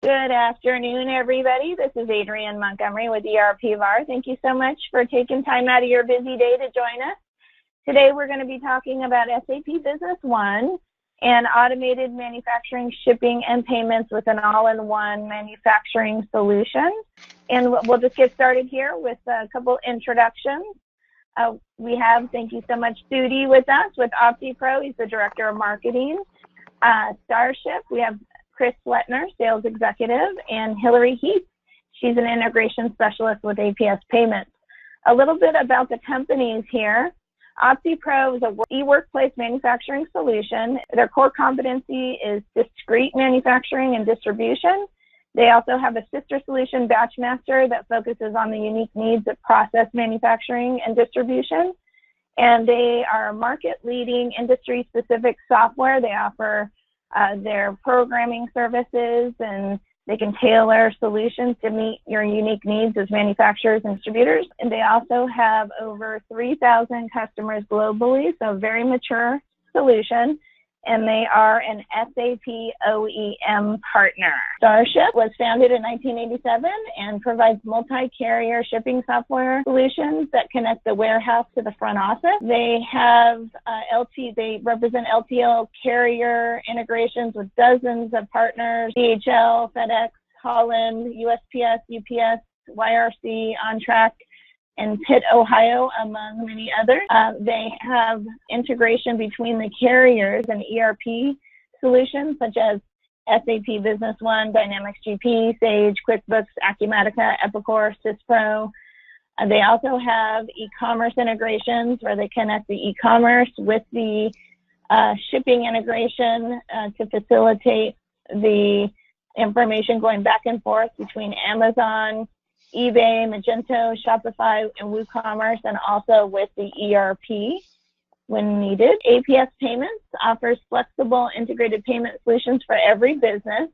Good afternoon, everybody. This is Adrienne Montgomery with ERP VAR. Thank you so much for taking time out of your busy day to join us. Today, we're going to be talking about SAP Business One and automated manufacturing, shipping, and payments with an all-in-one manufacturing solution. And we'll just get started here with a couple introductions. We have, thank you so much, Sudi with us with OptiPro. He's the Director of Marketing. Starship, we have Chris Letner, Sales Executive, and Hillary Heath. She's an Integration Specialist with APS Payments. A little bit about the companies here. OptiPro is an e-workplace manufacturing solution. Their core competency is discrete manufacturing and distribution. They also have a sister solution, Batchmaster, that focuses on the unique needs of process manufacturing and distribution. And they are market-leading industry-specific software. They offer their programming services, and they can tailor solutions to meet your unique needs as manufacturers and distributors. And they also have over 3,000 customers globally, so a very mature solution. And they are an SAP OEM partner. Starship was founded in 1987 and provides multi-carrier shipping software solutions that connect the warehouse to the front office. They have they represent LTL carrier integrations with dozens of partners: DHL, FedEx, Holland, USPS, UPS, YRC, OnTrack, and Pitt, Ohio, among many others. They have integration between the carriers and ERP solutions such as SAP Business One, Dynamics GP, Sage, QuickBooks, Acumatica, Epicor, Syspro. They also have e-commerce integrations where they connect the e-commerce with the shipping integration to facilitate the information going back and forth between Amazon, eBay, Magento, Shopify, and WooCommerce, and also with the ERP when needed. APS Payments offers flexible integrated payment solutions for every business.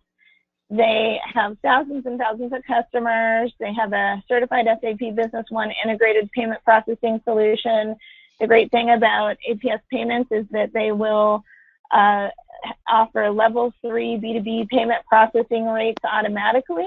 They have thousands and thousands of customers. They have a certified SAP Business One integrated payment processing solution. The great thing about APS Payments is that they will offer level 3 B2B payment processing rates automatically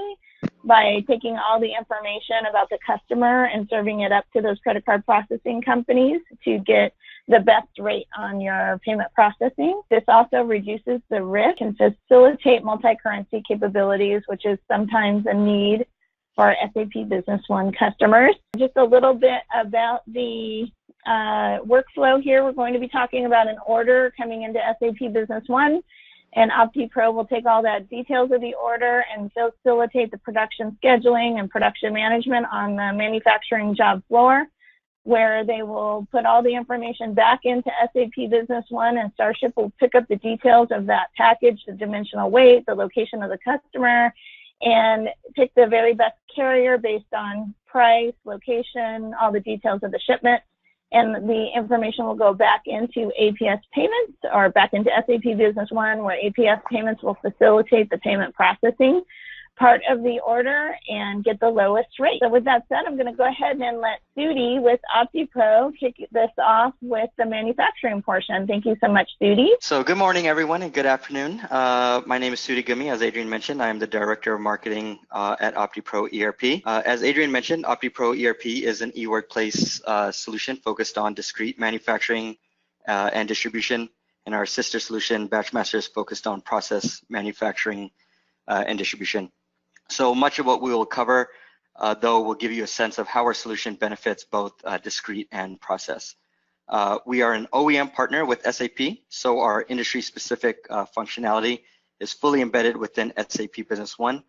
by taking all the information about the customer and serving it up to those credit card processing companies to get the best rate on your payment processing. This also reduces the risk and facilitate multi-currency capabilities, which is sometimes a need for SAP Business One customers. Just a little bit about the workflow here. We're going to be talking about an order coming into SAP Business One, and OptiPro will take all that details of the order and facilitate the production scheduling and production management on the manufacturing job floor, where they will put all the information back into SAP Business One, and Starship will pick up the details of that package, the dimensional weight, the location of the customer, and pick the very best carrier based on price, location, all the details of the shipment. And the information will go back into APS Payments or back into SAP Business One, where APS Payments will facilitate the payment processing part of the order and get the lowest rate. So with that said, I'm going to go ahead and let Sudi with OptiPro kick this off with the manufacturing portion. Thank you so much, Sudi. So good morning, everyone, and good afternoon. My name is Sudi Gumi. As Adrienne mentioned, I am the Director of Marketing at OptiPro ERP. As Adrienne mentioned, OptiPro ERP is an e-workplace solution focused on discrete manufacturing and distribution, and our sister solution, Batchmaster, is focused on process manufacturing and distribution. So much of what we will cover, though, will give you a sense of how our solution benefits both discrete and process. We are an OEM partner with SAP, so our industry-specific functionality is fully embedded within SAP Business One,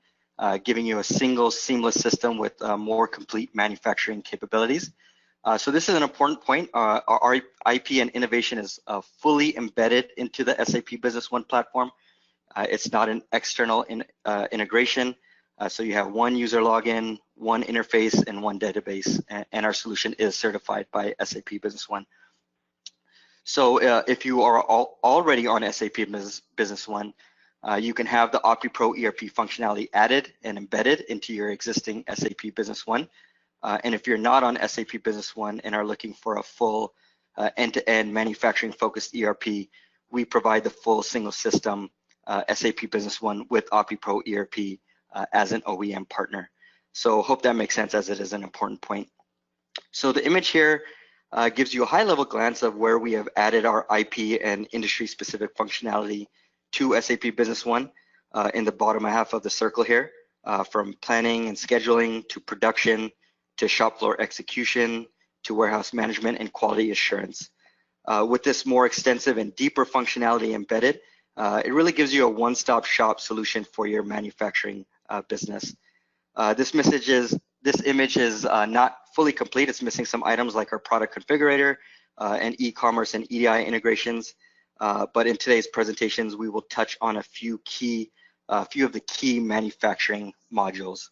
giving you a single seamless system with more complete manufacturing capabilities. So this is an important point. Our IP and innovation is fully embedded into the SAP Business One platform. It's not an external integration. So you have one user login, one interface, and one database, and our solution is certified by SAP Business One. So if you are already on SAP Business One, you can have the OptiPro ERP functionality added and embedded into your existing SAP Business One. And if you're not on SAP Business One and are looking for a full end-to-end manufacturing-focused ERP, we provide the full single system SAP Business One with OptiPro ERP as an OEM partner. So hope that makes sense, as it is an important point. So the image here gives you a high-level glance of where we have added our IP and industry-specific functionality to SAP Business One in the bottom half of the circle here, from planning and scheduling to production to shop floor execution to warehouse management and quality assurance. With this more extensive and deeper functionality embedded, it really gives you a one-stop shop solution for your manufacturing business. This image is not fully complete. It's missing some items like our product configurator and e-commerce and EDI integrations. But in today's presentations, we will touch on a few of the key manufacturing modules.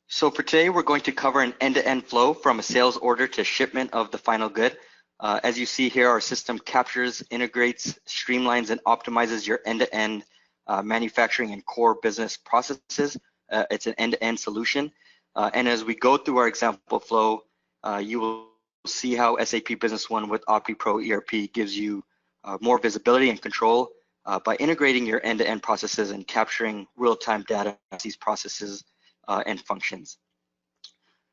So for today, we're going to cover an end-to-end flow from a sales order to shipment of the final good. As you see here, our system captures, integrates, streamlines, and optimizes your end-to-end manufacturing and core business processes. It's an end-to-end solution. And as we go through our example flow, you will see how SAP Business One with OptiPro ERP gives you more visibility and control by integrating your end-to-end processes and capturing real-time data of these processes and functions.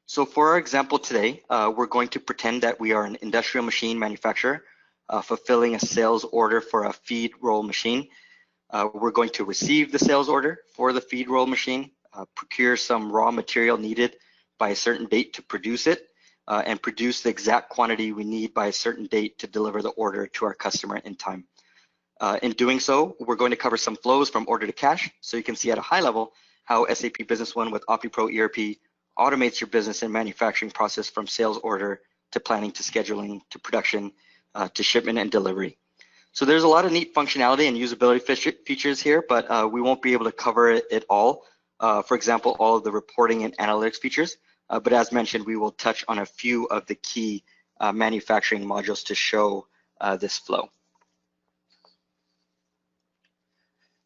So for our example today, we're going to pretend that we are an industrial machine manufacturer fulfilling a sales order for a feed roll machine. We're going to receive the sales order for the feed roll machine, procure some raw material needed by a certain date to produce it, and produce the exact quantity we need by a certain date to deliver the order to our customer in time. In doing so, we're going to cover some flows from order to cash, so you can see at a high level how SAP Business One with OptiPro ERP automates your business and manufacturing process from sales order to planning to scheduling to production to shipment and delivery. So there's a lot of neat functionality and usability features here, but we won't be able to cover it all. For example, all of the reporting and analytics features. But as mentioned, we will touch on a few of the key manufacturing modules to show this flow.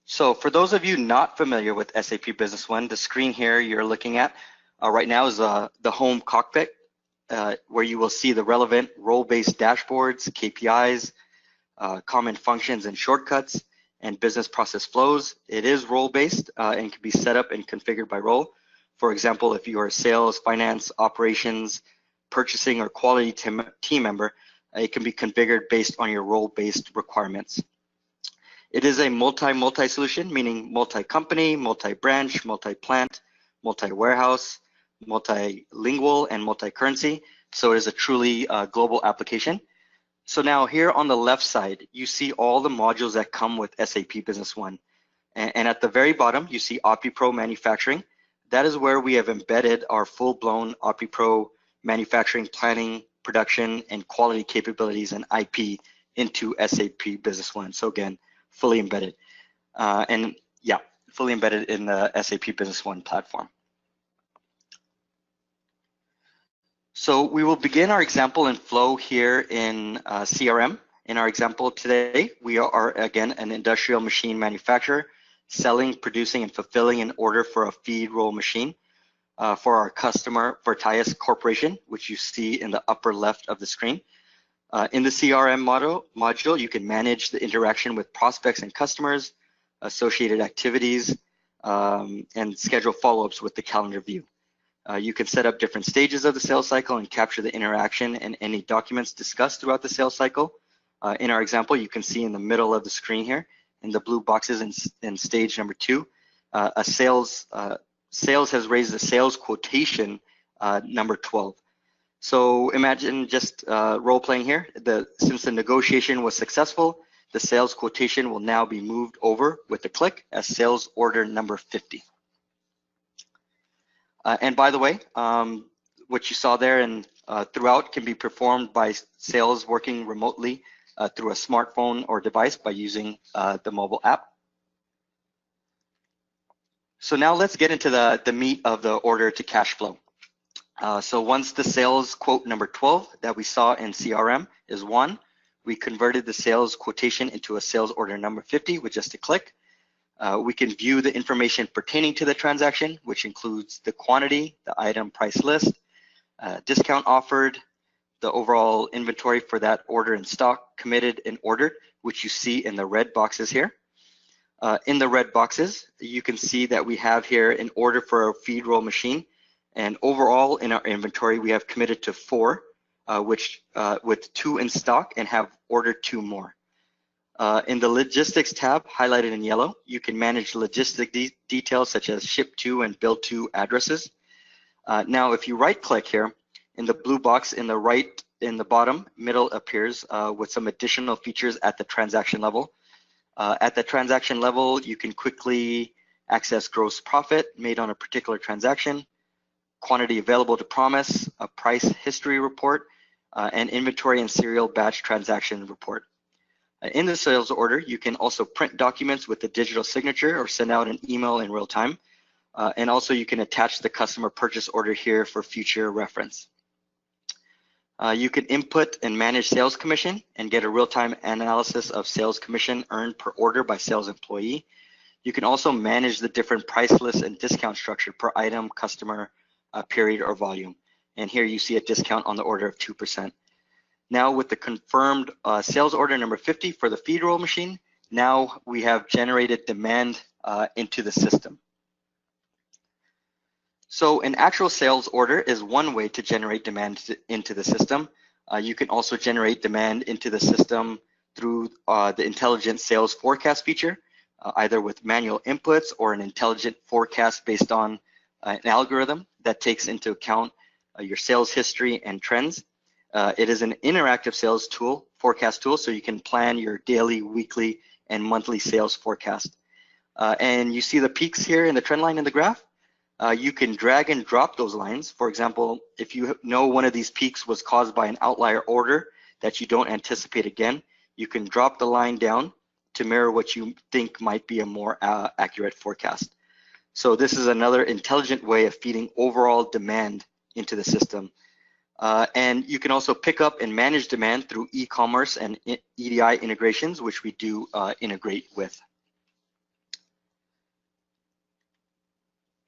So for those of you not familiar with SAP Business One, the screen here you're looking at right now is the home cockpit, where you will see the relevant role-based dashboards, KPIs, common functions and shortcuts, and business process flows. It is role-based and can be set up and configured by role. For example, if you are sales, finance, operations, purchasing, or quality team member, it can be configured based on your role-based requirements. It is a multi solution, meaning multi-company, multi-branch, multi-plant, multi-warehouse, multilingual, and multi-currency. So it is a truly global application. So now here on the left side, you see all the modules that come with SAP Business One. And at the very bottom, you see OptiPro Manufacturing. That is where we have embedded our full-blown OptiPro manufacturing planning, production, and quality capabilities and IP into SAP Business One. So again, fully embedded. And yeah, fully embedded in the SAP Business One platform. So we will begin our example and flow here in CRM. In our example today, we are again an industrial machine manufacturer selling, producing, and fulfilling an order for a feed roll machine for our customer, Vertias Corporation, which you see in the upper left of the screen. In the CRM module, you can manage the interaction with prospects and customers, associated activities, and schedule follow-ups with the calendar view. You can set up different stages of the sales cycle and capture the interaction and any documents discussed throughout the sales cycle. In our example, you can see in the middle of the screen here, in the blue boxes in stage number 2, sales has raised the sales quotation number 12. So imagine just role playing here. Since the negotiation was successful, the sales quotation will now be moved over with a click as sales order number 50. And by the way, what you saw there and throughout can be performed by sales working remotely through a smartphone or device by using the mobile app. So now let's get into the meat of the order to cash flow. So once the sales quote number 12 that we saw in CRM is won, we converted the sales quotation into a sales order number 50 with just a click. We can view the information pertaining to the transaction, which includes the quantity, the item price list, discount offered, the overall inventory for that order in stock, committed and ordered, which you see in the red boxes here. In the red boxes, you can see that we have here an order for a feed roll machine. And overall in our inventory, we have committed to 4, with 2 in stock and have ordered 2 more. In the logistics tab, highlighted in yellow, you can manage logistic details such as ship to and build to addresses. Now, if you right click here, in the blue box in the right, in the bottom middle appears with some additional features at the transaction level. At the transaction level, you can quickly access gross profit made on a particular transaction, quantity available to promise, a price history report, and inventory and serial batch transaction report. In the sales order, you can also print documents with a digital signature or send out an email in real time. And also you can attach the customer purchase order here for future reference. You can input and manage sales commission and get a real-time analysis of sales commission earned per order by sales employee. You can also manage the different price lists and discount structure per item, customer, period, or volume. And here you see a discount on the order of 2%. Now with the confirmed sales order number 50 for the feed roll machine, now we have generated demand into the system. So an actual sales order is one way to generate demand into the system. You can also generate demand into the system through the intelligent sales forecast feature, either with manual inputs or an intelligent forecast based on an algorithm that takes into account your sales history and trends. It is an interactive sales tool, forecast tool, so you can plan your daily, weekly, and monthly sales forecast. And you see the peaks here in the trend line in the graph. You can drag and drop those lines. For example, if you know one of these peaks was caused by an outlier order that you don't anticipate again, you can drop the line down to mirror what you think might be a more accurate forecast. So this is another intelligent way of feeding overall demand into the system. And you can also pick up and manage demand through e-commerce and EDI integrations, which we do integrate with.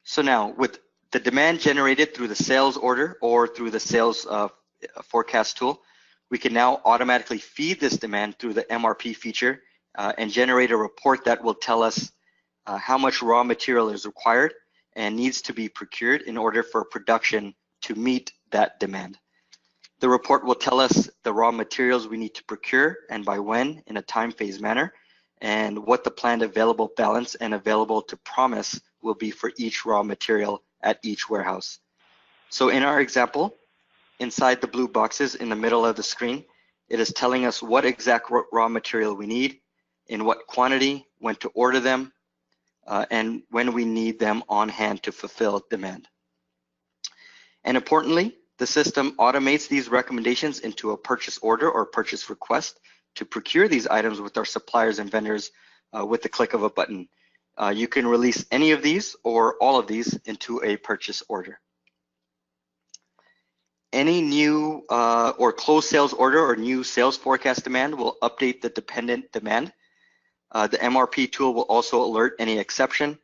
So now with the demand generated through the sales order or through the sales forecast tool, we can now automatically feed this demand through the MRP feature and generate a report that will tell us how much raw material is required and needs to be procured in order for production to meet that demand. The report will tell us the raw materials we need to procure and by when in a time phase manner, and what the planned available balance and available to promise will be for each raw material at each warehouse. So in our example, inside the blue boxes in the middle of the screen, it is telling us what exact raw material we need, in what quantity, when to order them, and when we need them on hand to fulfill demand. And importantly, the system automates these recommendations into a purchase order or purchase request to procure these items with our suppliers and vendors with the click of a button. You can release any of these or all of these into a purchase order. Any new or closed sales order or new sales forecast demand will update the dependent demand. The MRP tool will also alert any exception.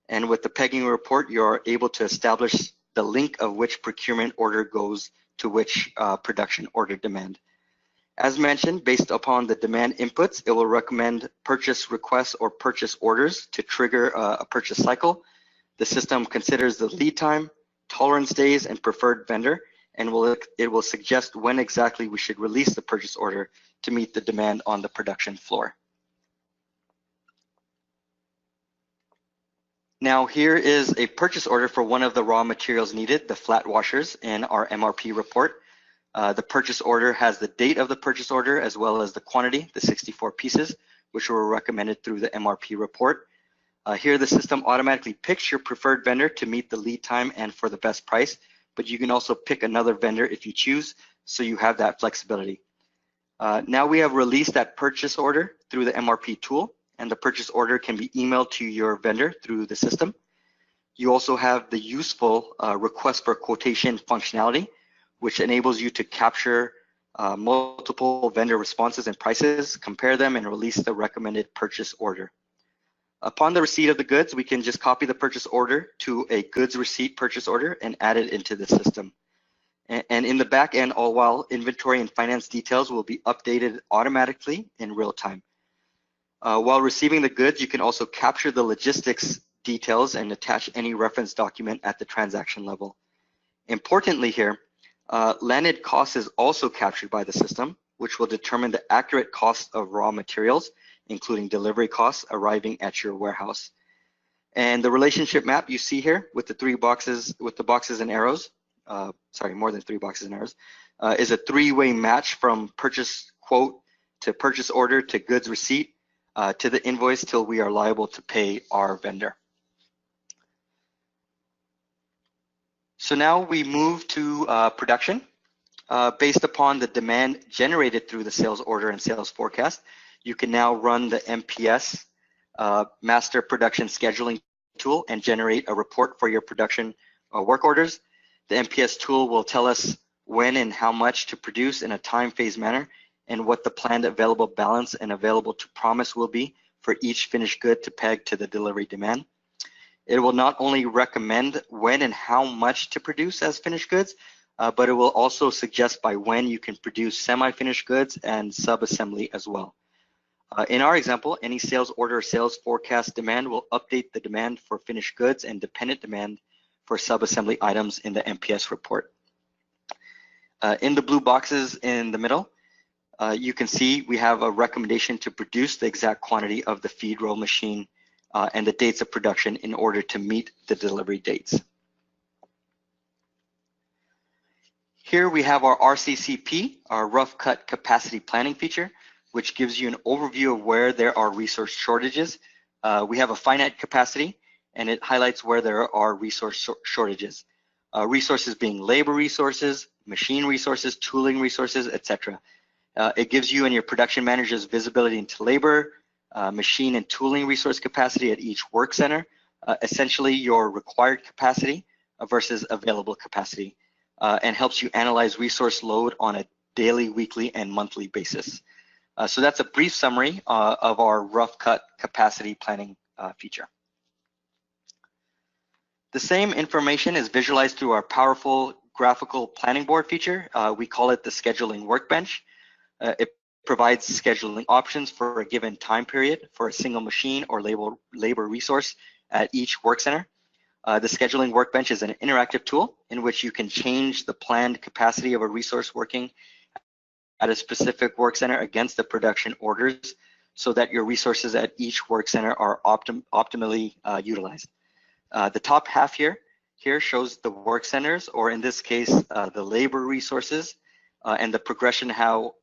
And with the pegging report, you're able to establish the link of which procurement order goes to which production order demand. As mentioned, based upon the demand inputs, it will recommend purchase requests or purchase orders to trigger a purchase cycle. The system considers the lead time, tolerance days, and preferred vendor, and it will suggest when exactly we should release the purchase order to meet the demand on the production floor. Now here is a purchase order for one of the raw materials needed, the flat washers, in our MRP report. The purchase order has the date of the purchase order as well as the quantity, the 64 pieces, which were recommended through the MRP report. Here the system automatically picks your preferred vendor to meet the lead time and for the best price, but you can also pick another vendor if you choose, so you have that flexibility. Now we have released that purchase order through the MRP tool, and the purchase order can be emailed to your vendor through the system. You also have the useful request for quotation functionality, which enables you to capture multiple vendor responses and prices, compare them, and release the recommended purchase order. Upon the receipt of the goods, we can just copy the purchase order to a goods receipt purchase order and add it into the system. And in the back end, all while inventory and finance details will be updated automatically in real time. While receiving the goods, you can also capture the logistics details and attach any reference document at the transaction level. Importantly here, landed cost is also captured by the system, which will determine the accurate cost of raw materials, including delivery costs arriving at your warehouse. And the relationship map you see here with the boxes and arrows, more than 3 boxes and arrows, is a 3-way match from purchase quote to purchase order to goods receipt to the invoice till we are liable to pay our vendor. So now we move to production. Based upon the demand generated through the sales order and sales forecast, you can now run the MPS master production scheduling tool and generate a report for your production work orders. The MPS tool will tell us when and how much to produce in a time phase manner and what the planned available balance and available to promise will be for each finished good to peg to the delivery demand. It will not only recommend when and how much to produce as finished goods, but it will also suggest by when you can produce semi-finished goods and sub-assembly as well. In our example, any sales order or sales forecast demand will update the demand for finished goods and dependent demand for sub-assembly items in the MPS report. In the blue boxes in the middle, you can see we have a recommendation to produce the exact quantity of the feed roll machine and the dates of production in order to meet the delivery dates. Here we have our RCCP, our rough cut capacity planning feature, which gives you an overview of where there are resource shortages. We have a finite capacity, and it highlights where there are resource shortages. Resources being labor resources, machine resources, tooling resources, etc. It gives you and your production managers visibility into labor, machine and tooling resource capacity at each work center, essentially your required capacity versus available capacity, and helps you analyze resource load on a daily, weekly, and monthly basis. So that's a brief summary of our rough cut capacity planning feature. The same information is visualized through our powerful graphical planning board feature. We call it the scheduling workbench. It provides scheduling options for a given time period for a single machine or labor resource at each work center. The scheduling workbench is an interactive tool in which you can change the planned capacity of a resource working at a specific work center against the production orders so that your resources at each work center are optimally utilized. The top half here shows the work centers, or in this case, the labor resources, and the progression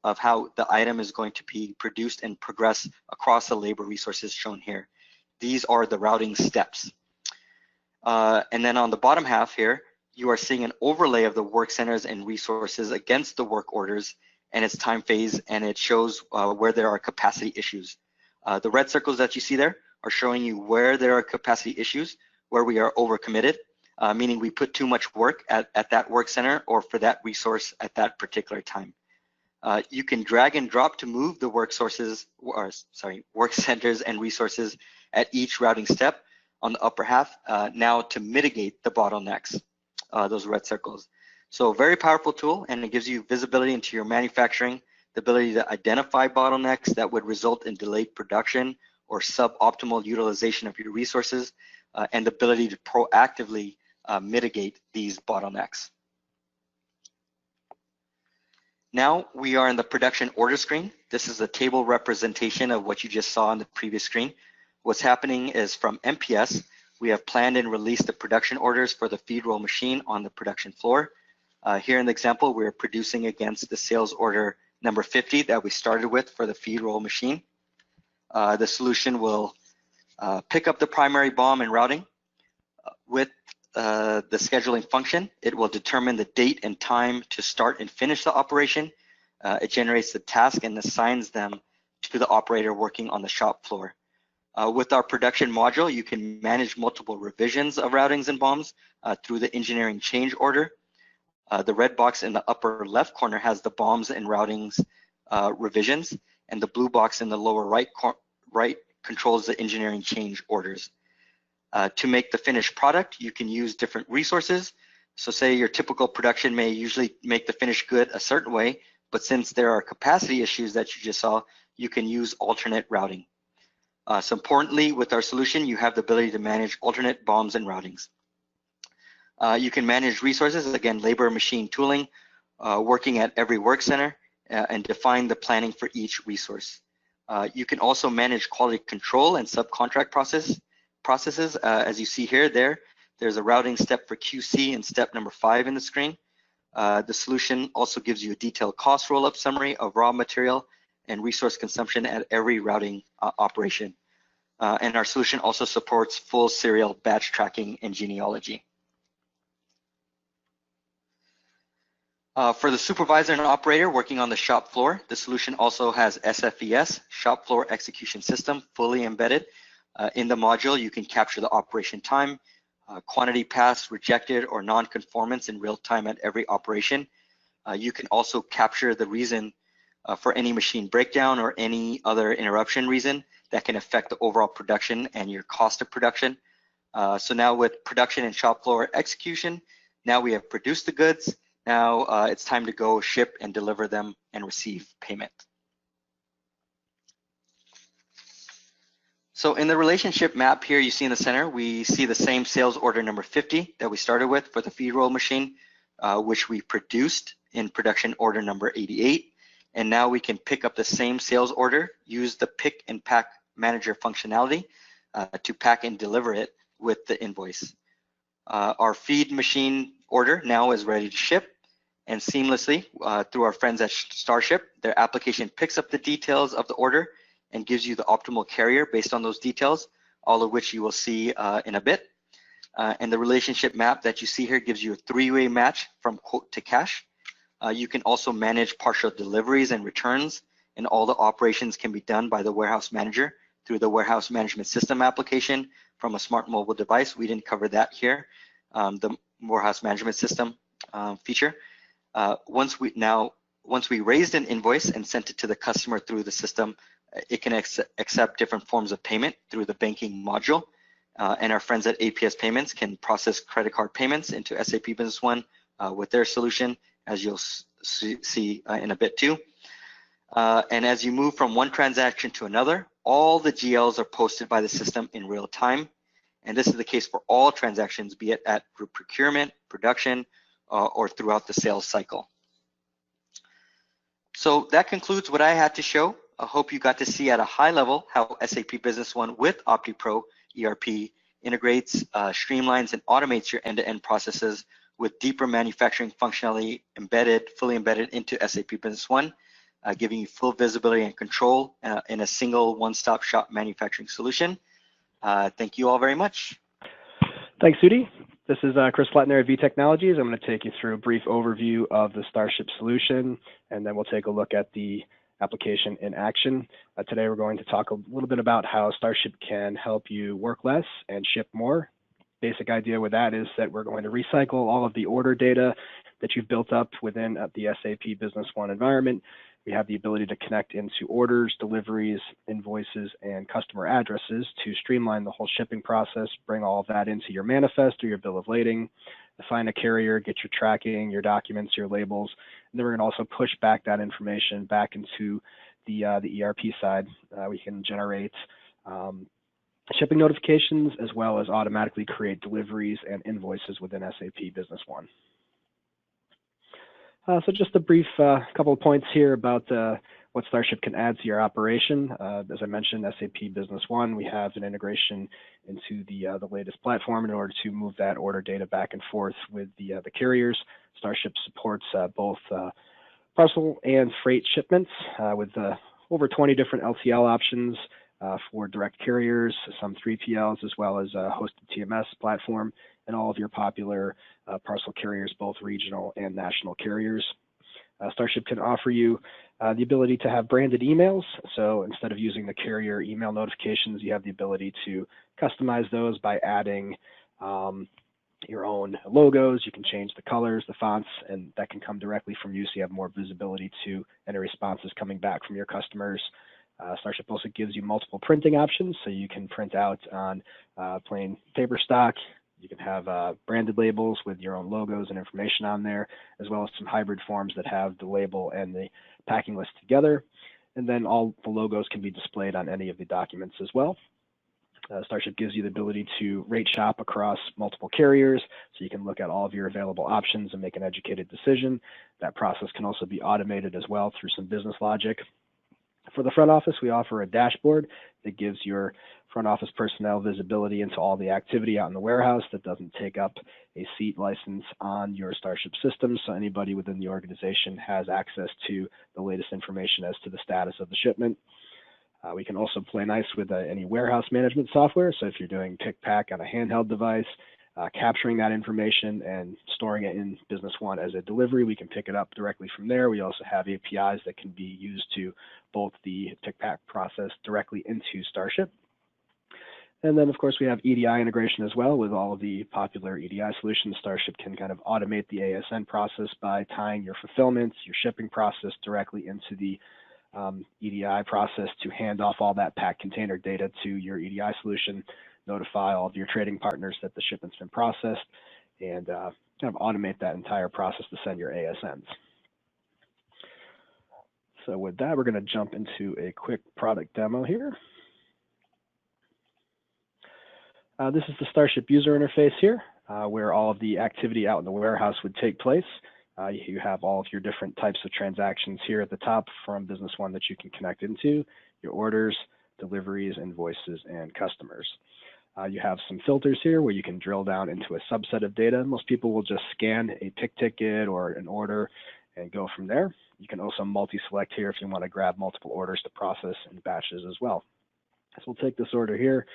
of how the item is going to be produced and progress across the labor resources shown here. These are the routing steps. And then on the bottom half here, you are seeing an overlay of the work centers and resources against the work orders and its time phase, and it shows where there are capacity issues. The red circles that you see there are showing you where there are capacity issues, where we are overcommitted, meaning we put too much work at that work center or for that resource at that particular time. You can drag and drop to move the work centers and resources at each routing step on the upper half now to mitigate the bottlenecks, those red circles. So very powerful tool, and it gives you visibility into your manufacturing, the ability to identify bottlenecks that would result in delayed production or suboptimal utilization of your resources, and the ability to proactively mitigate these bottlenecks. Now we are in the production order screen. This is a table representation of what you just saw on the previous screen. What's happening is from MPS, we have planned and released the production orders for the feed roll machine on the production floor. Here in the example, we're producing against the sales order number 50 that we started with for the feed roll machine. The solution will pick up the primary BOM and routing. With the scheduling function, it will determine the date and time to start and finish the operation. It generates the task and assigns them to the operator working on the shop floor. With our production module, you can manage multiple revisions of routings and BOMs through the engineering change order. The red box in the upper left corner has the BOMs and routings revisions, and the blue box in the lower right controls the engineering change orders. To make the finished product, you can use different resources. So say your typical production may usually make the finished good a certain way, but since there are capacity issues that you just saw, you can use alternate routing. So importantly, with our solution, you have the ability to manage alternate BOMs and routings. You can manage resources, again, labor, machine, tooling, working at every work center, and define the planning for each resource. You can also manage quality control and subcontract processes. As you see here, there's a routing step for QC and step number 5 in the screen. The solution also gives you a detailed cost roll-up summary of raw material and resource consumption at every routing operation. And our solution also supports full serial batch tracking and genealogy. For the supervisor and operator working on the shop floor, the solution also has SFES, Shop Floor Execution System, fully embedded. In the module, you can capture the operation time, quantity passed, rejected, or non-conformance in real time at every operation. You can also capture the reason for any machine breakdown or any other interruption reason that can affect the overall production and your cost of production. So now with production and shop floor execution, now we have produced the goods. Now it's time to go ship and deliver them and receive payment. So in the relationship map here you see in the center, we see the same sales order number 50 that we started with for the feed roll machine, which we produced in production order number 88. And now we can pick up the same sales order, use the pick and pack manager functionality to pack and deliver it with the invoice. Our feed machine order now is ready to ship, and seamlessly through our friends at Starship, their application picks up the details of the order and gives you the optimal carrier based on those details, all of which you will see in a bit. And the relationship map that you see here gives you a 3-way match from quote to cash. You can also manage partial deliveries and returns, and all the operations can be done by the warehouse manager through the warehouse management system application from a smart mobile device. We didn't cover that here, the warehouse management system feature. Once we raised an invoice and sent it to the customer through the system, it can accept different forms of payment through the banking module. And our friends at APS Payments can process credit card payments into SAP Business One with their solution, as you'll see in a bit too. And as you move from one transaction to another, all the GLs are posted by the system in real time. And this is the case for all transactions, be it at group procurement, production, or throughout the sales cycle. So that concludes what I had to show. I hope you got to see at a high level how SAP Business One with OptiPro ERP integrates, streamlines, and automates your end-to-end processes with deeper manufacturing functionality fully embedded into SAP Business One, giving you full visibility and control in a single one-stop shop manufacturing solution. Thank you all very much. Thanks, Sudi. This is Chris Flatner at V Technologies. I'm going to take you through a brief overview of the Starship solution, and then we'll take a look at the application in action. Today we're going to talk a little bit about how Starship can help you work less and ship more. Basic idea with that is that we're going to recycle all of the order data that you've built up within the SAP Business One environment. We have the ability to connect into orders, deliveries, invoices, and customer addresses to streamline the whole shipping process, bring all of that into your manifest or your bill of lading, define a carrier, get your tracking, your documents, your labels, and then we're going to also push back that information back into the ERP side. We can generate shipping notifications as well as automatically create deliveries and invoices within SAP Business One. So just a brief couple of points here about what Starship can add to your operation. As I mentioned, SAP Business One, we have an integration into the latest platform in order to move that order data back and forth with the carriers. Starship supports both parcel and freight shipments with over 20 different LTL options for direct carriers, some 3PLs, as well as a hosted TMS platform, and all of your popular parcel carriers, both regional and national carriers. Starship can offer you the ability to have branded emails. So instead of using the carrier email notifications, you have the ability to customize those by adding your own logos. You can change the colors, the fonts, and that can come directly from you, so you have more visibility to any responses coming back from your customers. Starship also gives you multiple printing options, so you can print out on plain paper stock. You can have branded labels with your own logos and information on there, as well as some hybrid forms that have the label and the packing list together. And then all the logos can be displayed on any of the documents as well. Starship gives you the ability to rate shop across multiple carriers, so you can look at all of your available options and make an educated decision. That process can also be automated as well through some business logic. For the front office, we offer a dashboard that gives your front office personnel visibility into all the activity out in the warehouse that doesn't take up a seat license on your Starship system, so anybody within the organization has access to the latest information as to the status of the shipment. We can also play nice with any warehouse management software. So if you're doing pick pack on a handheld device, capturing that information and storing it in Business One as a delivery, we can pick it up directly from there. We also have APIs that can be used to bolt the pick pack process directly into Starship. And then, of course, we have EDI integration as well with all of the popular EDI solutions. Starship can kind of automate the ASN process by tying your fulfillment, your shipping process directly into the EDI process to hand off all that packed container data to your EDI solution, notify all of your trading partners that the shipment's been processed, and kind of automate that entire process to send your ASNs. So with that, we're going to jump into a quick product demo here. This is the Starship user interface here, where all of the activity out in the warehouse would take place. You have all of your different types of transactions here at the top from Business One that you can connect into, your orders, deliveries, invoices, and customers. You have some filters here where you can drill down into a subset of data. Most people will just scan a pick ticket or an order and go from there. You can also multi-select here if you want to grab multiple orders to process in batches as well. So we'll take this order here.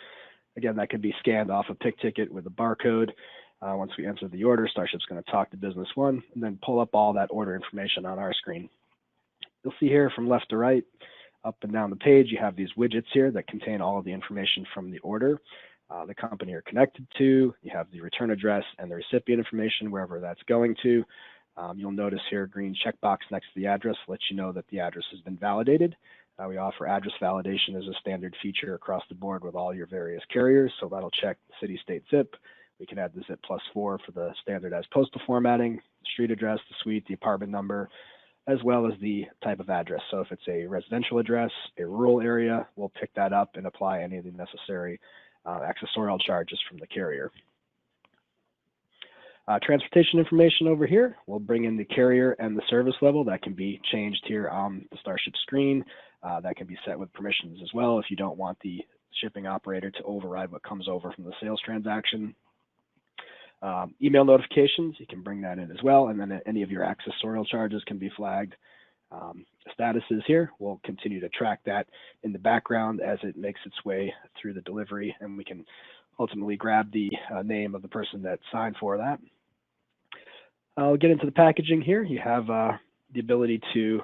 Again, that could be scanned off a pick ticket with a barcode. Once we enter the order, Starship's going to talk to Business One and then pull up all that order information on our screen. You'll see here from left to right, up and down the page, you have these widgets here that contain all of the information from the order, the company you're connected to. You have the return address and the recipient information, wherever that's going to. You'll notice here a green checkbox next to the address lets you know that the address has been validated. We offer address validation as a standard feature across the board with all your various carriers, so that'll check city, state, zip. We can add the zip +4 for the standardized postal formatting, street address, the suite, the apartment number, as well as the type of address. So if it's a residential address, a rural area, we'll pick that up and apply any of the necessary accessorial charges from the carrier. Transportation information over here, we'll bring in the carrier and the service level. That can be changed here on the Starship screen. That can be set with permissions as well if you don't want the shipping operator to override what comes over from the sales transaction. Email notifications, you can bring that in as well, and then any of your accessorial charges can be flagged. Statuses here, we'll continue to track that in the background as it makes its way through the delivery, and we can ultimately grab the name of the person that signed for that. I'll get into the packaging here. You have the ability to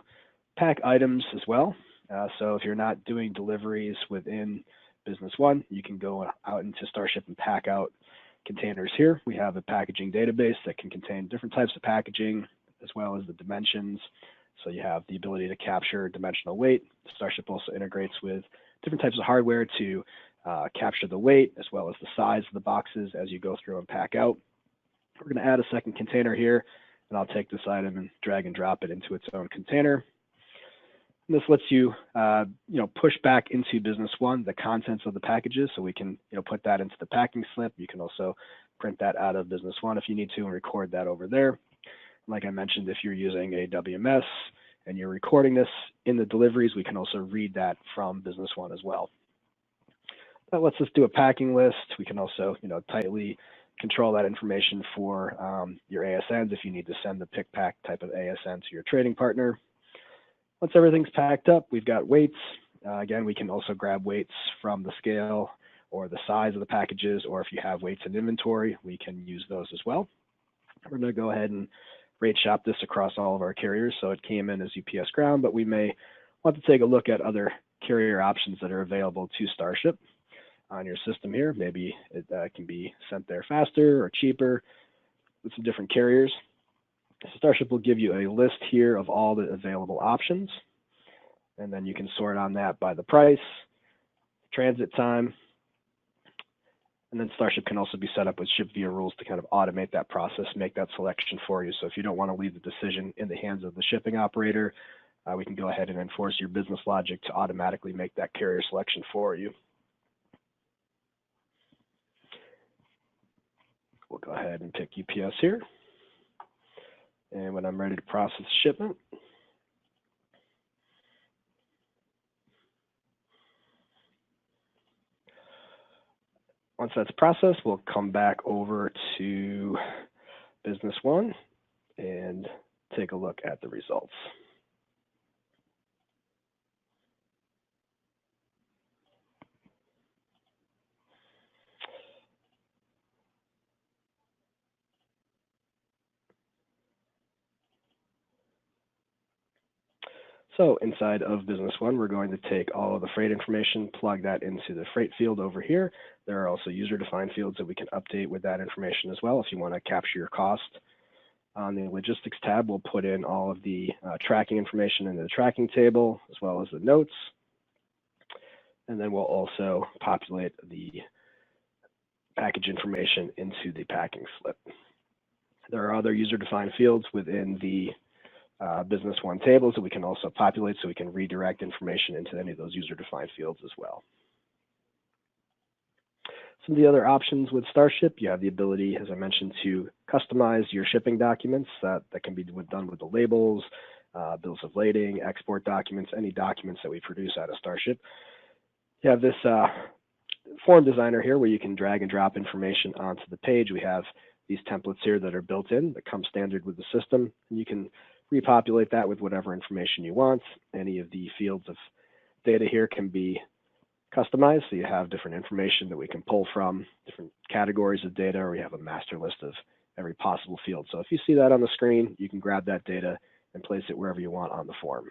pack items as well. So if you're not doing deliveries within Business One, you can go out into Starship and pack out containers here. We have a packaging database that can contain different types of packaging as well as the dimensions. So you have the ability to capture dimensional weight. Starship also integrates with different types of hardware to capture the weight as well as the size of the boxes as you go through and pack out. We're going to add a second container here, and I'll take this item and drag and drop it into its own container. And this lets you, push back into Business One the contents of the packages, so we can, put that into the packing slip. You can also print that out of Business One if you need to and record that over there. Like I mentioned, if you're using a WMS and you're recording this in the deliveries, we can also read that from Business One as well. That lets us do a packing list. We can also, tightly control that information for your ASNs if you need to send the pick pack type of ASN to your trading partner. Once everything's packed up, we've got weights. Again, we can also grab weights from the scale or the size of the packages, or if you have weights in inventory, we can use those as well. We're going to go ahead and rate shop this across all of our carriers. So it came in as UPS Ground, but we may want to take a look at other carrier options that are available to Starship on your system here. Maybe it can be sent there faster or cheaper with some different carriers. Starship will give you a list here of all the available options, and then you can sort on that by the price, transit time, and then Starship can also be set up with ship via rules to kind of automate that process, make that selection for you. So if you don't want to leave the decision in the hands of the shipping operator, we can go ahead and enforce your business logic to automatically make that carrier selection for you. We'll go ahead and pick UPS here. And when I'm ready to process shipment, once that's processed, we'll come back over to Business One and take a look at the results. So inside of Business One, we're going to take all of the freight information, plug that into the freight field over here. There are also user-defined fields that we can update with that information as well if you want to capture your cost. On the Logistics tab, we'll put in all of the tracking information into the tracking table, as well as the notes. And then we'll also populate the package information into the packing slip. There are other user-defined fields within the Business One tables that we can also populate, so we can redirect information into any of those user-defined fields as well. Some of the other options with Starship, you have the ability, as I mentioned, to customize your shipping documents. That can be done with the labels, bills of lading, export documents, any documents that we produce out of Starship. You have this form designer here where you can drag and drop information onto the page. We have these templates here that are built in that come standard with the system, and you can repopulate that with whatever information you want. Any of the fields of data here can be customized, so you have different information that we can pull from, different categories of data, or we have a master list of every possible field. So if you see that on the screen, you can grab that data and place it wherever you want on the form.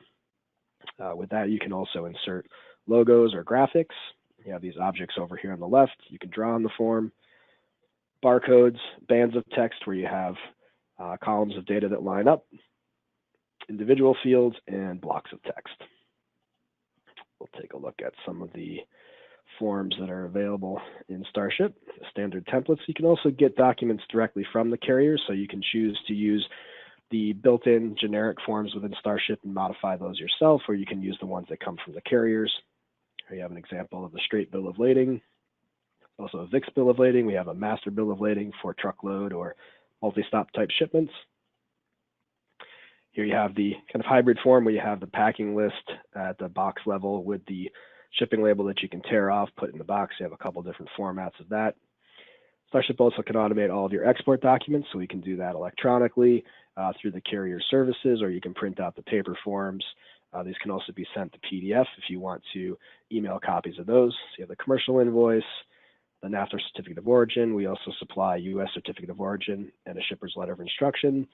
With that, you can also insert logos or graphics. You have these objects over here on the left. You can draw on the form, barcodes, bands of text where you have columns of data that line up, individual fields, and blocks of text. We'll take a look at some of the forms that are available in Starship, the standard templates. You can also get documents directly from the carrier, so you can choose to use the built-in generic forms within Starship and modify those yourself, or you can use the ones that come from the carriers. Here you have an example of the straight bill of lading, also a VIX bill of lading. We have a master bill of lading for truckload or multi-stop type shipments. Here you have the kind of hybrid form where you have the packing list at the box level with the shipping label that you can tear off, put in the box. You have a couple different formats of that. Starship also can automate all of your export documents, so we can do that electronically through the carrier services, or you can print out the paper forms. These can also be sent to PDF if you want to email copies of those. So you have the commercial invoice, the NAFTA certificate of origin. We also supply U.S. certificate of origin and a shipper's letter of instruction.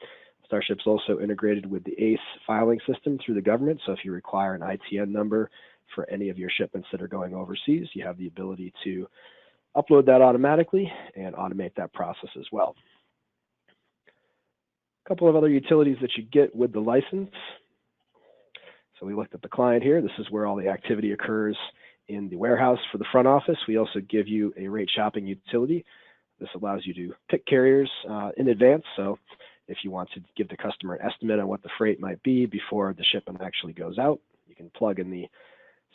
Starship's also integrated with the ACE filing system through the government. So if you require an ITN number for any of your shipments that are going overseas, you have the ability to upload that automatically and automate that process as well. A couple of other utilities that you get with the license. So we looked at the client here. This is where all the activity occurs in the warehouse for the front office. We also give you a rate shopping utility. This allows you to pick carriers in advance. So if you want to give the customer an estimate on what the freight might be before the shipment actually goes out, you can plug in the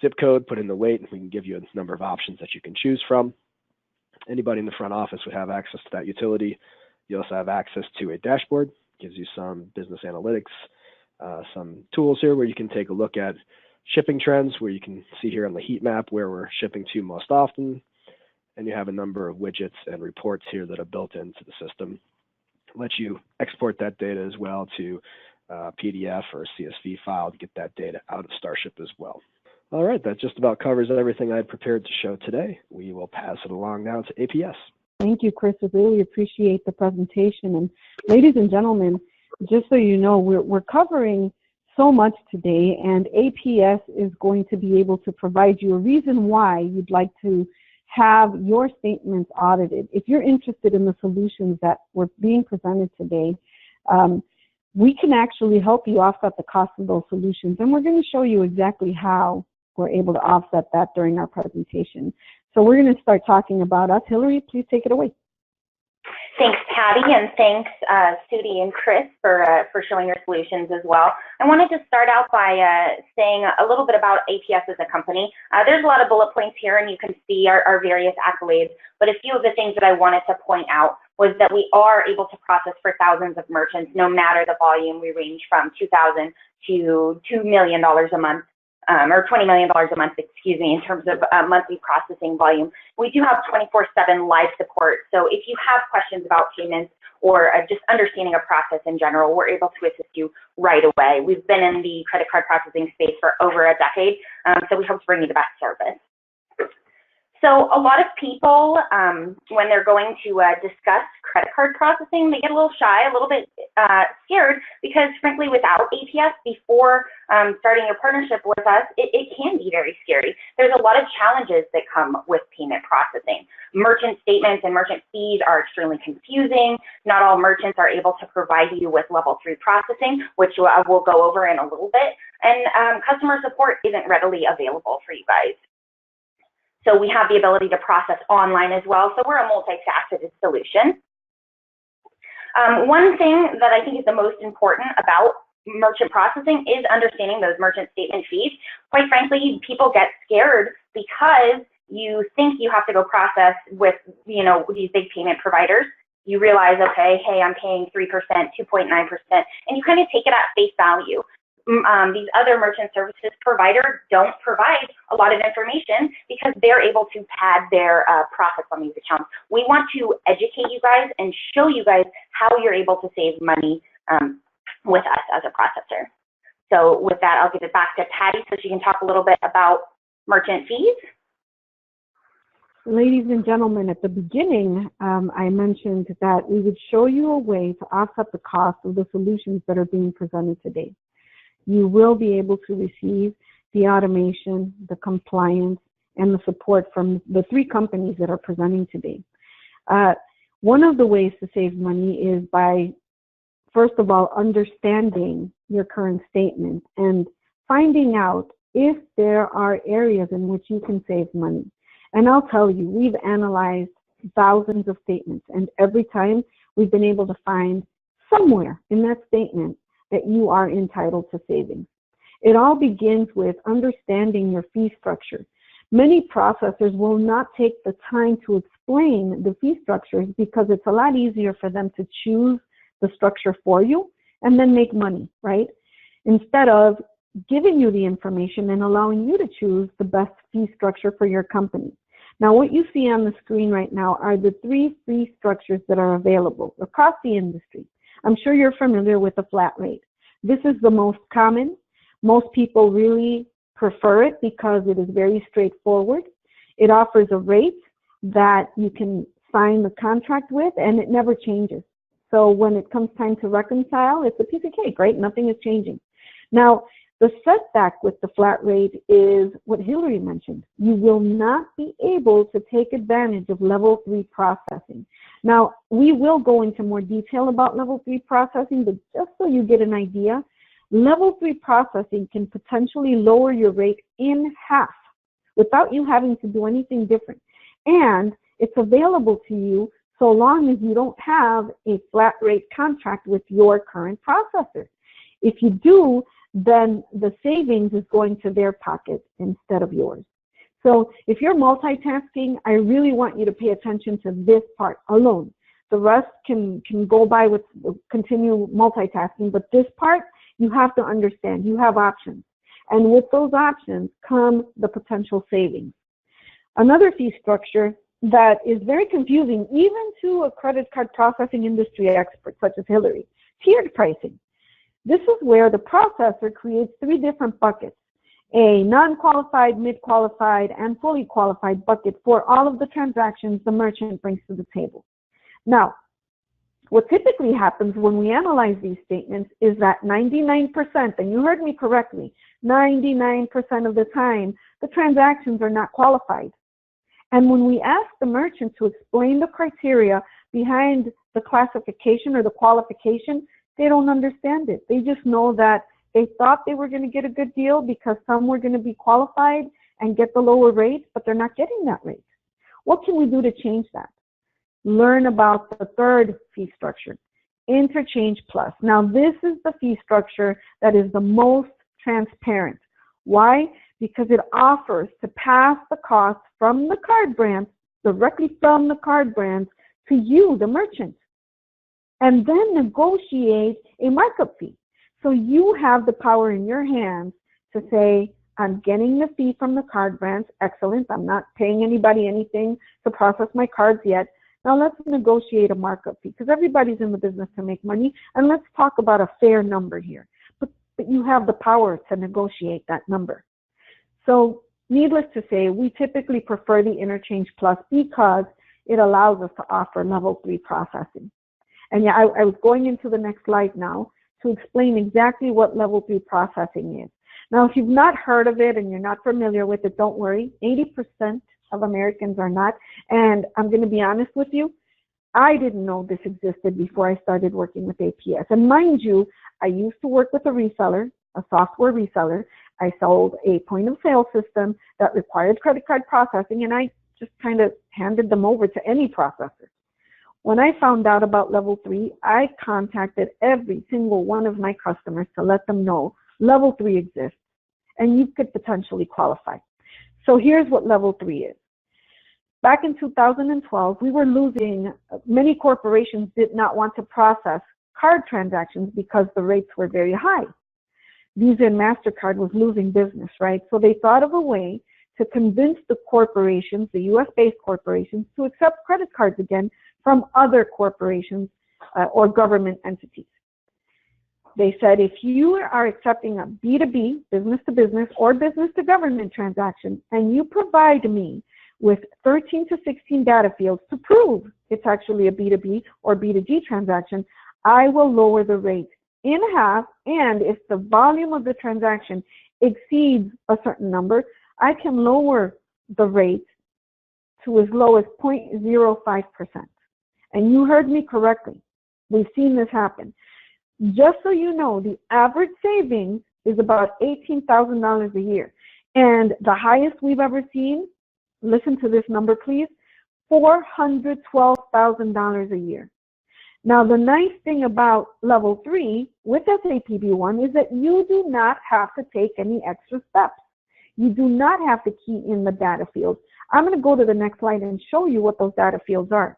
zip code, put in the weight, and we can give you a number of options that you can choose from. Anybody in the front office would have access to that utility. You also have access to a dashboard. It gives you some business analytics, some tools here where you can take a look at shipping trends, where you can see here on the heat map where we're shipping to most often. And you have a number of widgets and reports here that are built into the system. Let you export that data as well to PDF or CSV file to get that data out of Starship as well. All right, that just about covers everything I had prepared to show today. We will pass it along now to APS. Thank you, Chris. I really appreciate the presentation. And ladies and gentlemen, just so you know, we're covering so much today, and APS is going to be able to provide you a reason why you'd like to have your statements audited. If you're interested in the solutions that were being presented today, we can actually help you offset the cost of those solutions, and we're going to show you exactly how we're able to offset that during our presentation. So we're going to start talking about us. Hillary, please take it away. Thanks, Patty, and thanks, Sudi and Chris, for showing your solutions as well. I wanted to start out by saying a little bit about APS as a company. There's a lot of bullet points here, and you can see our various accolades, but a few of the things that I wanted to point out was that we are able to process for thousands of merchants, no matter the volume. We range from $2,000 to $2 million a month. Or $20 million a month, excuse me, in terms of monthly processing volume. We do have 24/7 live support. So if you have questions about payments or just understanding a process in general, we're able to assist you right away. We've been in the credit card processing space for over a decade, so we hope to bring you the best service. So a lot of people, when they're going to discuss credit card processing, they get a little shy, a little bit scared, because frankly, without APS, before starting your partnership with us, it can be very scary. There's a lot of challenges that come with payment processing. Merchant statements and merchant fees are extremely confusing. Not all merchants are able to provide you with level 3 processing, which we'll go over in a little bit. And customer support isn't readily available for you guys. So we have the ability to process online as well. So we're a multifaceted solution. One thing that I think is the most important about merchant processing is understanding those merchant statement fees. Quite frankly, people get scared because you think you have to go process with, these big payment providers. You realize, okay, hey, I'm paying 3%, 2.9%, and you kind of take it at face value. These other merchant services providers don't provide a lot of information because they're able to pad their profits on these accounts. We want to educate you guys and show you guys how you're able to save money with us as a processor. So with that, I'll give it back to Patty so she can talk a little bit about merchant fees. Ladies and gentlemen, at the beginning, I mentioned that we would show you a way to offset the cost of the solutions that are being presented today. You will be able to receive the automation, the compliance, and the support from the 3 companies that are presenting today. One of the ways to save money is by, first of all, understanding your current statement and finding out if there are areas in which you can save money. And I'll tell you, we've analyzed thousands of statements, and every time we've been able to find somewhere in that statement that you are entitled to savings. It all begins with understanding your fee structure. Many processors will not take the time to explain the fee structures because it's a lot easier for them to choose the structure for you and then make money, right? Instead of giving you the information and allowing you to choose the best fee structure for your company. Now, what you see on the screen right now are the 3 fee structures that are available across the industry. I'm sure you're familiar with the flat rate. This is the most common. Most people really prefer it because it is very straightforward. It offers a rate that you can sign the contract with, and it never changes. So when it comes time to reconcile, it's a piece of cake, right? Nothing is changing. Now, the setback with the flat rate is what Hillary mentioned. You will not be able to take advantage of level 3 processing. Now, we will go into more detail about level 3 processing, but just so you get an idea, level 3 processing can potentially lower your rate in half without you having to do anything different. And it's available to you so long as you don't have a flat rate contract with your current processor. If you do, then the savings is going to their pocket instead of yours. So if you're multitasking, I really want you to pay attention to this part alone. The rest can go by with continue multitasking, but this part you have to understand. You have options. And with those options come the potential savings. Another fee structure that is very confusing even to a credit card processing industry expert such as Hillary, tiered pricing. This is where the processor creates 3 different buckets, a non-qualified, mid-qualified, and fully qualified bucket for all of the transactions the merchant brings to the table. Now, what typically happens when we analyze these statements is that 99%, and you heard me correctly, 99% of the time, the transactions are not qualified. And when we ask the merchant to explain the criteria behind the classification or the qualification, they don't understand it. They just know that they thought they were going to get a good deal because some were going to be qualified and get the lower rate, but they're not getting that rate. What can we do to change that? learn about the third fee structure, Interchange Plus. Now, this is the fee structure that is the most transparent. Why? Because it offers to pass the cost from the card brands, directly from the card brands, to you, the merchant, and then negotiate a markup fee. So you have the power in your hands to say, I'm getting the fee from the card brands, excellent, I'm not paying anybody anything to process my cards yet. Now let's negotiate a markup fee, because everybody's in the business to make money, and let's talk about a fair number here. But you have the power to negotiate that number. So needless to say, we typically prefer the Interchange Plus because it allows us to offer level 3 processing. And yeah, I was going into the next slide now to explain exactly what level 3 processing is. Now, if you've not heard of it and you're not familiar with it, don't worry. 80% of Americans are not. And I'm going to be honest with you, I didn't know this existed before I started working with APS. And mind you, I used to work with a reseller, a software reseller. I sold a point of sale system that required credit card processing, and I just kind of handed them over to any processor. When I found out about level 3, I contacted every single one of my customers to let them know level 3 exists and you could potentially qualify. So here's what level 3 is. Back in 2012, we were losing, many corporations did not want to process card transactions because the rates were very high. Visa and MasterCard was losing business, right? So they thought of a way to convince the corporations, the US-based corporations, to accept credit cards again from other corporations or government entities. They said, if you are accepting a B2B, business to business, or business to government transaction, and you provide me with 13 to 16 data fields to prove it's actually a B2B or B2G transaction, I will lower the rate in half, and if the volume of the transaction exceeds a certain number, I can lower the rate to as low as 0.05%. And you heard me correctly. We've seen this happen. Just so you know, the average savings is about $18,000 a year. And the highest we've ever seen, listen to this number please, $412,000 a year. Now, the nice thing about level 3 with SAP B1 is that you do not have to take any extra steps. You do not have to key in the data fields. I'm going to go to the next slide and show you what those data fields are.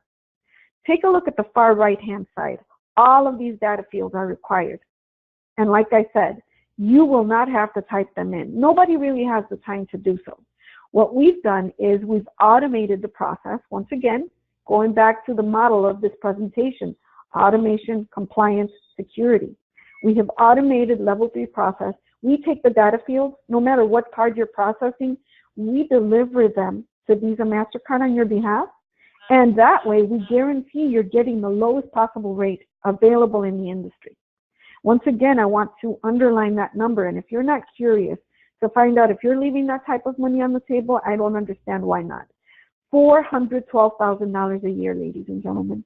Take a look at the far right-hand side. All of these data fields are required. And like I said, you will not have to type them in. Nobody really has the time to do so. What we've done is we've automated the process. Once again, going back to the model of this presentation, automation, compliance, security. We have automated level 3 process. We take the data fields, no matter what card you're processing, we deliver them to Visa, MasterCard on your behalf. And that way, we guarantee you're getting the lowest possible rate available in the industry. Once again, I want to underline that number. And if you're not curious to find out if you're leaving that type of money on the table, I don't understand why not. $412,000 a year, ladies and gentlemen.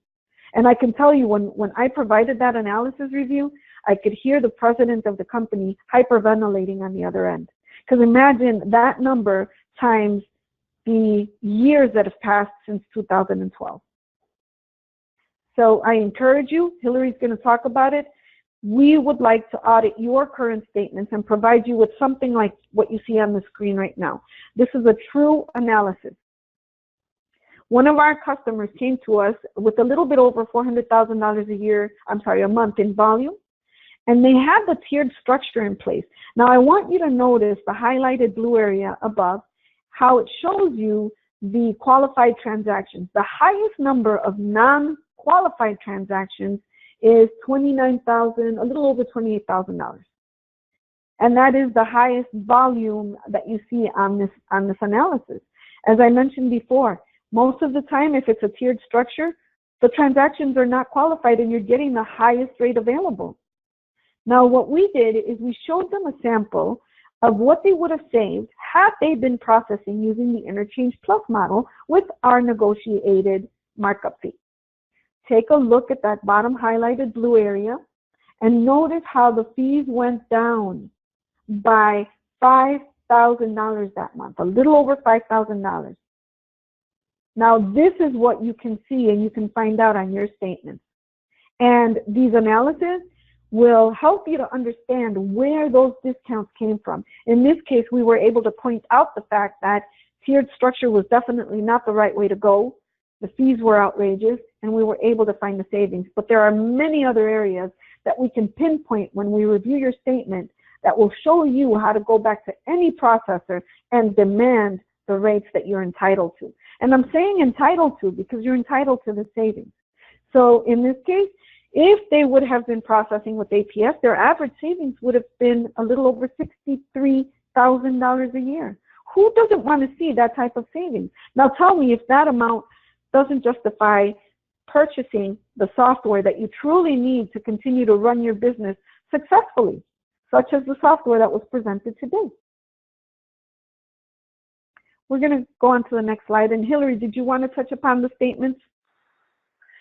And I can tell you, when I provided that analysis review, I could hear the president of the company hyperventilating on the other end. Because imagine that number times the years that have passed since 2012. So I encourage you, Hillary's going to talk about it. We would like to audit your current statements and provide you with something like what you see on the screen right now. This is a true analysis. One of our customers came to us with a little bit over $400,000 a month in volume, and they had the tiered structure in place. Now I want you to notice the highlighted blue area above, how it shows you the qualified transactions. The highest number of non-qualified transactions is $29,000, a little over $28,000. And that is the highest volume that you see on this analysis. As I mentioned before, most of the time, if it's a tiered structure, the transactions are not qualified and you're getting the highest rate available. Now, what we did is we showed them a sample of what they would have saved had they been processing using the Interchange Plus model with our negotiated markup fee. Take a look at that bottom highlighted blue area and notice how the fees went down by $5,000 that month, a little over $5,000. Now, this is what you can see and you can find out on your statements. And these analyses will help you to understand where those discounts came from. In this case, we were able to point out the fact that tiered structure was definitely not the right way to go. The fees were outrageous, and we were able to find the savings. But there are many other areas that we can pinpoint when we review your statement that will show you how to go back to any processor and demand the rates that you're entitled to. And I'm saying entitled to because you're entitled to the savings. So in this case, if they would have been processing with APS, their average savings would have been a little over $63,000 a year. Who doesn't want to see that type of savings? Now tell me if that amount doesn't justify purchasing the software that you truly need to continue to run your business successfully, such as the software that was presented today. We're going to go on to the next slide. And Hillary, did you want to touch upon the statements?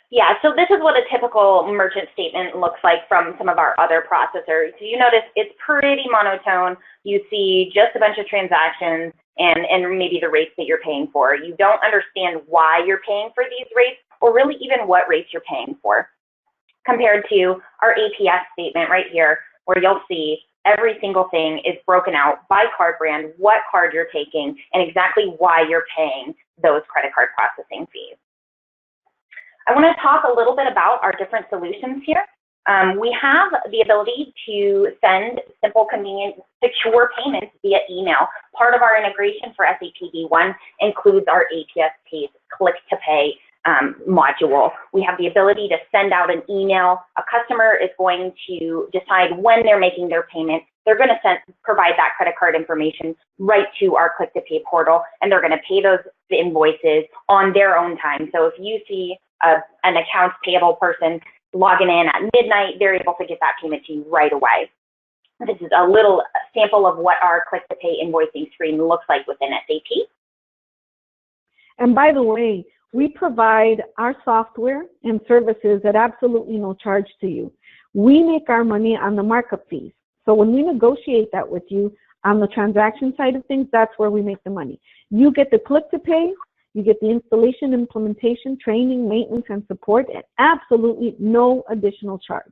Yeah, so this is what a typical merchant statement looks like from some of our other processors. So you notice it's pretty monotone. You see just a bunch of transactions and maybe the rates that you're paying for. You don't understand why you're paying for these rates or really even what rates you're paying for, compared to our APS statement right here, where you'll see every single thing is broken out by card brand, what card you're taking, and exactly why you're paying those credit card processing fees. I want to talk a little bit about our different solutions here. We have the ability to send simple, convenient, secure payments via email. Part of our integration for SAP B1 includes our APS Pays click-to-pay module. We have the ability to send out an email. A customer is going to decide when they're making their payment. They're going to provide that credit card information right to our click-to-pay portal, and they're going to pay those invoices on their own time. So if you see an accounts payable person logging in at midnight, they're able to get that payment to you right away. This is a little sample of what our click-to-pay invoicing screen looks like within SAP. And by the way, we provide our software and services at absolutely no charge to you. We make our money on the markup fees. So when we negotiate that with you on the transaction side of things, that's where we make the money. You get the click-to-pay, you get the installation, implementation, training, maintenance, and support at absolutely no additional charge.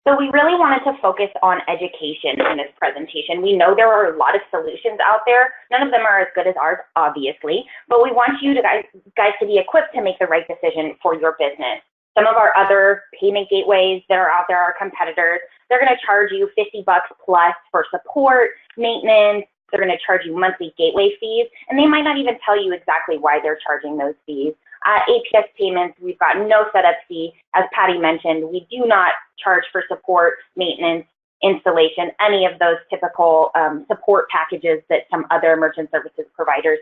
So we really wanted to focus on education in this presentation. We know there are a lot of solutions out there. None of them are as good as ours, obviously, but we want you to guys to be equipped to make the right decision for your business. Some of our other payment gateways that are out there, our competitors, they're going to charge you $50 plus for support, maintenance. They're going to charge you monthly gateway fees, and they might not even tell you exactly why they're charging those fees. APS payments, we've got no setup fee. As Patty mentioned, we do not charge for support, maintenance, installation, any of those typical support packages that some other merchant services providers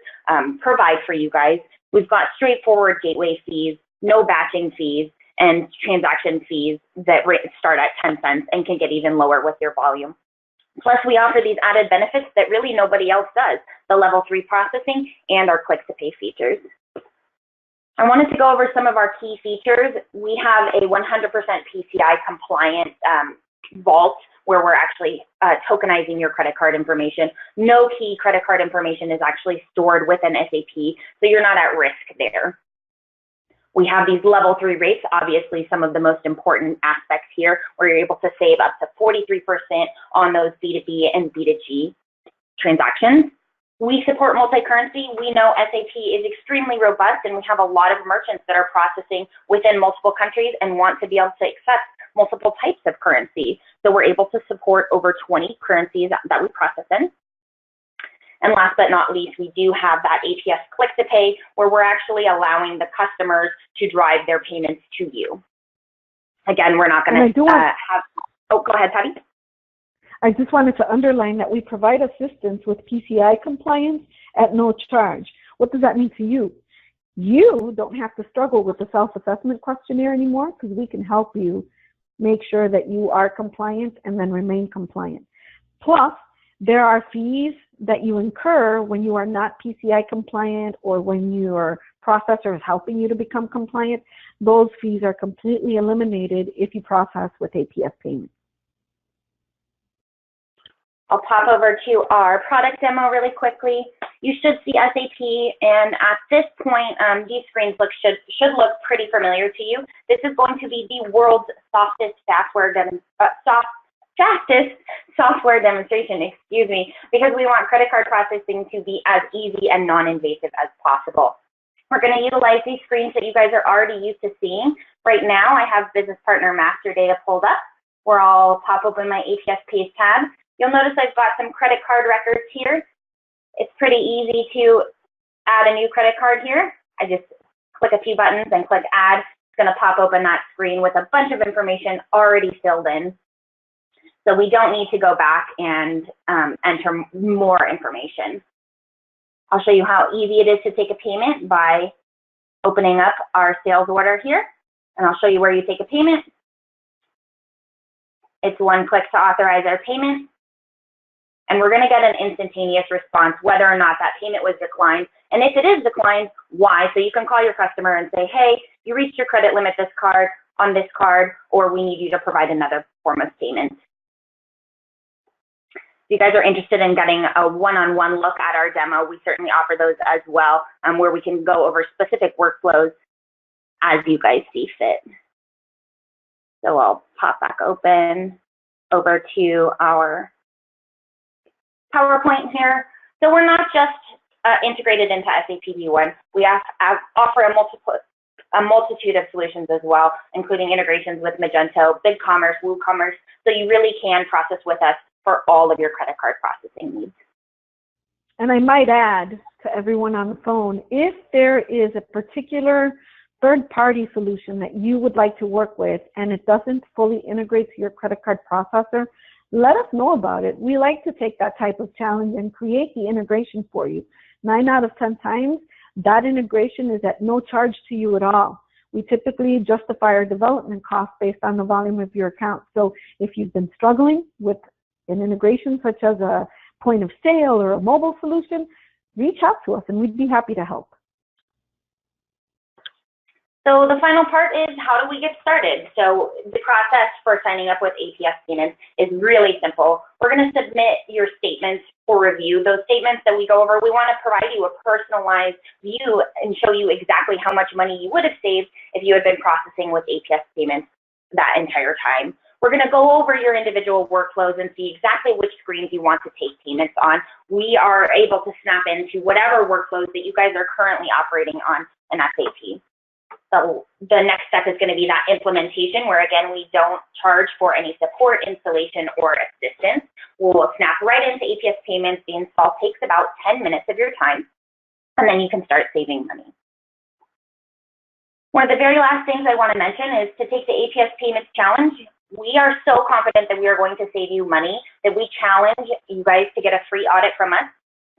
provide for you guys. We've got straightforward gateway fees, no batching fees, and transaction fees that start at 10 cents and can get even lower with your volume. Plus, we offer these added benefits that really nobody else does, the level 3 processing and our click-to-pay features. I wanted to go over some of our key features. We have a 100% PCI compliant vault where we're actually tokenizing your credit card information. No key credit card information is actually stored within SAP, so you're not at risk there. We have these level 3 rates, obviously some of the most important aspects here, where you're able to save up to 43% on those B2B and B2G transactions. We support multi-currency. We know SAP is extremely robust, and we have a lot of merchants that are processing within multiple countries and want to be able to accept multiple types of currency. So we're able to support over 20 currencies that we process in. And last but not least, we do have that APS click-to-pay, where we're actually allowing the customers to drive their payments to you. Again, we're not going to have, oh, go ahead, Patty. I just wanted to underline that we provide assistance with PCI compliance at no charge. What does that mean to you? You don't have to struggle with the self-assessment questionnaire anymore, because we can help you make sure that you are compliant and then remain compliant. Plus, there are fees that you incur when you are not PCI compliant or when your processor is helping you to become compliant. Those fees are completely eliminated if you process with APS payments. I'll pop over to our product demo really quickly. You should see SAP, and at this point, these screens should look pretty familiar to you. This is going to be the world's fastest software demonstration, excuse me, because we want credit card processing to be as easy and non-invasive as possible. We're going to utilize these screens that you guys are already used to seeing. Right now, I have Business Partner Master Data pulled up, where I'll pop open my APS Pays tab. You'll notice I've got some credit card records here. It's pretty easy to add a new credit card here. I just click a few buttons and click Add. It's going to pop open that screen with a bunch of information already filled in. So we don't need to go back and enter more information. I'll show you how easy it is to take a payment by opening up our sales order here. And I'll show you where you take a payment. It's one click to authorize our payment. And we're going to get an instantaneous response whether or not that payment was declined. And if it is declined, why? So you can call your customer and say, hey, you reached your credit limit on this card, or we need you to provide another form of payment. If you guys are interested in getting a one-on-one look at our demo, we certainly offer those as well, where we can go over specific workflows as you guys see fit. So I'll pop back open over to our PowerPoint here. So we're not just integrated into SAP B1. We offer a multitude of solutions as well, including integrations with Magento, BigCommerce, WooCommerce, so you really can process with us for all of your credit card processing needs. And I might add to everyone on the phone, if there is a particular third-party solution that you would like to work with and it doesn't fully integrate to your credit card processor, let us know about it. We like to take that type of challenge and create the integration for you. 9 out of 10 times, that integration is at no charge to you at all. We typically justify our development costs based on the volume of your account. So if you've been struggling with an integration such as a point of sale or a mobile solution, reach out to us and we'd be happy to help. So the final part is, how do we get started? So the process for signing up with APS payments is really simple. We're going to submit your statements for review. Those statements that we go over, we want to provide you a personalized view and show you exactly how much money you would have saved if you had been processing with APS payments that entire time. We're going to go over your individual workflows and see exactly which screens you want to take payments on. We are able to snap into whatever workflows that you guys are currently operating on in SAP. So the next step is going to be that implementation, where again, we don't charge for any support, installation, or assistance. We'll snap right into APS payments. The install takes about 10 minutes of your time, and then you can start saving money. One of the very last things I want to mention is to take the APS payments challenge. We are so confident that we are going to save you money that we challenge you guys to get a free audit from us.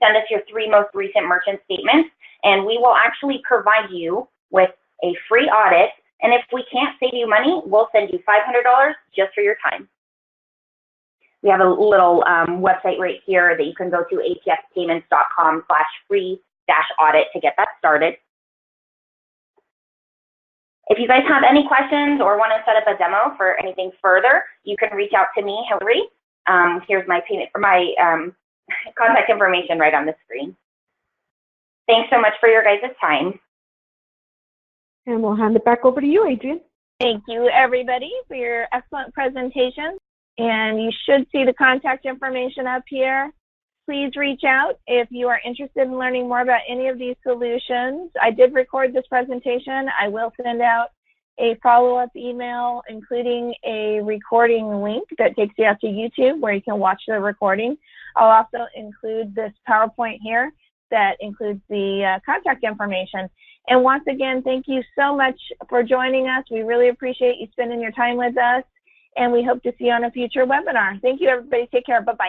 Send us your 3 most recent merchant statements, and we will actually provide you with a free audit. And if we can't save you money, we'll send you $500 just for your time. We have a little website right here that you can go to, apspayments.com/free-audit to get that started. If you guys have any questions or want to set up a demo for anything further, you can reach out to me, Hillary. Here's my contact information right on the screen. Thanks so much for your guys' time. And we'll hand it back over to you, Adrian. Thank you, everybody, for your excellent presentation. And you should see the contact information up here. Please reach out if you are interested in learning more about any of these solutions. I did record this presentation. I will send out a follow-up email, including a recording link that takes you out to YouTube where you can watch the recording. I'll also include this PowerPoint here that includes the contact information. And once again, thank you so much for joining us. We really appreciate you spending your time with us, and we hope to see you on a future webinar. Thank you, everybody. Take care. Bye-bye.